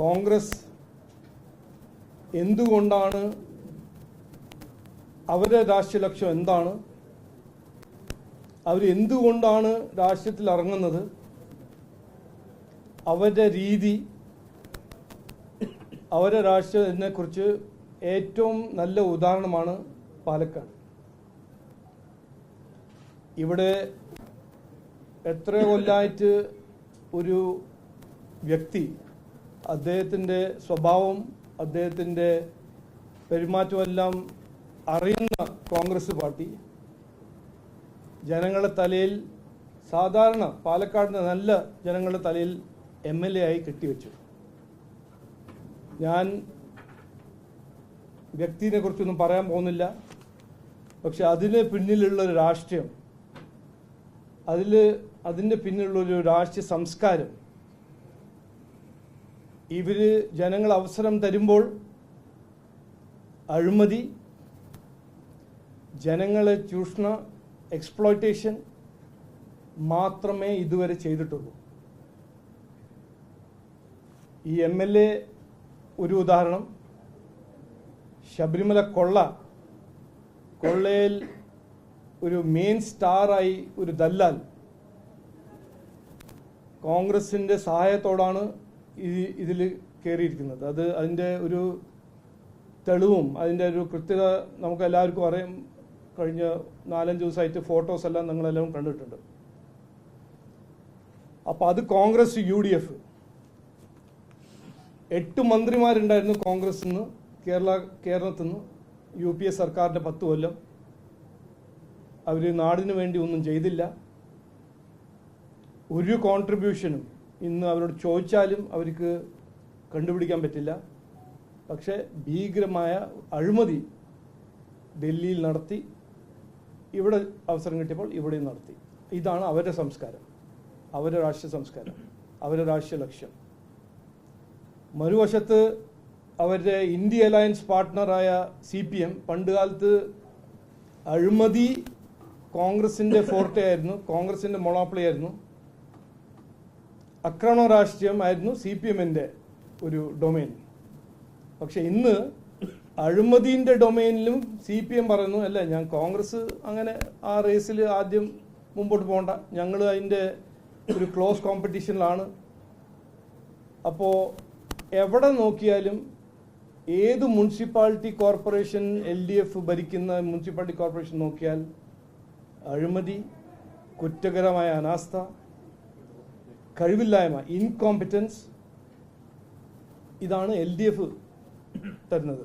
കോൺഗ്രസ് എന്തുകൊണ്ടാണ്, അവരുടെ രാഷ്ട്രീയ ലക്ഷ്യം എന്താണ്, അവരെന്തുകൊണ്ടാണ് രാഷ്ട്രീയത്തിൽ ഇറങ്ങുന്നത്, അവരുടെ രീതി, അവരുടെ രാഷ്ട്രീയത്തിനെക്കുറിച്ച് ഏറ്റവും നല്ല ഉദാഹരണമാണ് പാലക്കാട്. ഇവിടെ എത്ര കൊല്ലമായിട്ട് ഒരു വ്യക്തി അദ്ദേഹത്തിൻ്റെ സ്വഭാവം, അദ്ദേഹത്തിൻ്റെ പെരുമാറ്റമെല്ലാം അറിയുന്ന കോൺഗ്രസ് പാർട്ടി ജനങ്ങളുടെ തലയിൽ, സാധാരണ പാലക്കാടിൻ്റെ നല്ല ജനങ്ങളുടെ തലയിൽ MLA ആയി കെട്ടിവെച്ചു. ഞാൻ വ്യക്തിയെ കുറിച്ചൊന്നും പറയാൻ പോകുന്നില്ല. പക്ഷെ അതിന് പിന്നിലുള്ളൊരു രാഷ്ട്രീയം, അതിൻ്റെ പിന്നിലുള്ളൊരു രാഷ്ട്രീയ സംസ്കാരം, ഇവർ ജനങ്ങൾ അവസരം തരുമ്പോൾ അഴിമതി, ജനങ്ങളെ ചൂഷണ, എക്സ്പ്ലോയിറ്റേഷൻ മാത്രമേ ഇതുവരെ ചെയ്തിട്ടുള്ളൂ. ഈ MLA ഒരു ഉദാഹരണം. ശബരിമല കൊള്ളയിൽ ഒരു മെയിൻ സ്റ്റാറായി ഒരു ദല്ലാൽ കോൺഗ്രസിൻ്റെ സഹായത്തോടാണ് ഇതിൽ കയറിയിരിക്കുന്നത്. അതിൻ്റെ ഒരു തെളിവും അതിൻ്റെ ഒരു കൃത്യത നമുക്ക് എല്ലാവർക്കും അറിയാം. കഴിഞ്ഞ 4-5 ദിവസമായിട്ട് ഫോട്ടോസ് എല്ലാം നിങ്ങളെല്ലാം കണ്ടിട്ടുണ്ട്. അപ്പോൾ അത് കോൺഗ്രസ് UDF 8 മന്ത്രിമാരുണ്ടായിരുന്നു കോൺഗ്രസിൽ നിന്ന്, കേരളത്തിൽ നിന്ന്. UPA സർക്കാരിൻ്റെ 10 കൊല്ലം അവർ നാടിന് വേണ്ടി ഒന്നും ചെയ്തില്ല. ഒരു കോൺട്രിബ്യൂഷനും ഇന്ന് അവരോട് ചോദിച്ചാലും അവർക്ക് കണ്ടുപിടിക്കാൻ പറ്റില്ല. പക്ഷേ ഭീകരമായ അഴിമതി ഡൽഹിയിൽ നടത്തി, ഇവിടെ അവസരം കിട്ടിയപ്പോൾ ഇവിടെയും നടത്തി. ഇതാണ് അവരുടെ സംസ്കാരം, അവരുടെ രാഷ്ട്രീയ സംസ്കാരം, അവരുടെ രാഷ്ട്രീയ ലക്ഷ്യം. മറുവശത്ത് അവരുടെ ഇന്ത്യ അലയൻസ് പാർട്ട്ണറായ CPM പണ്ടുകാലത്ത് അഴിമതി കോൺഗ്രസിൻ്റെ ഫോർട്ടേ ആയിരുന്നു, കോൺഗ്രസിൻ്റെ മൊണോപ്പൊളി ആയിരുന്നു. അക്രമ രാഷ്ട്രീയം ആയിരുന്നു CPMൻ്റെ ഒരു ഡൊമെയിൻ. പക്ഷെ ഇന്ന് അഴിമതിൻ്റെ ഡൊമെയിനിലും CPM പറയുന്നു, അല്ല ഞാൻ കോൺഗ്രസ് അങ്ങനെ ആ റേസിൽ ആദ്യം മുമ്പോട്ട് പോകണ്ട, ഞങ്ങൾ അതിൻ്റെ ഒരു ക്ലോസ് കോമ്പറ്റീഷനിലാണ്. അപ്പോൾ എവിടെ നോക്കിയാലും ഏത് മുനിസിപ്പാലിറ്റി കോർപ്പറേഷൻ LDF ഭരിക്കുന്ന മുനിസിപ്പാലിറ്റി കോർപ്പറേഷൻ നോക്കിയാൽ അഴിമതി, കുറ്റകരമായ അനാസ്ഥ, കഴിവില്ലായ്മ, ഇൻകോമ്പറ്റൻസ്, ഇതാണ് LDF തരുന്നത്.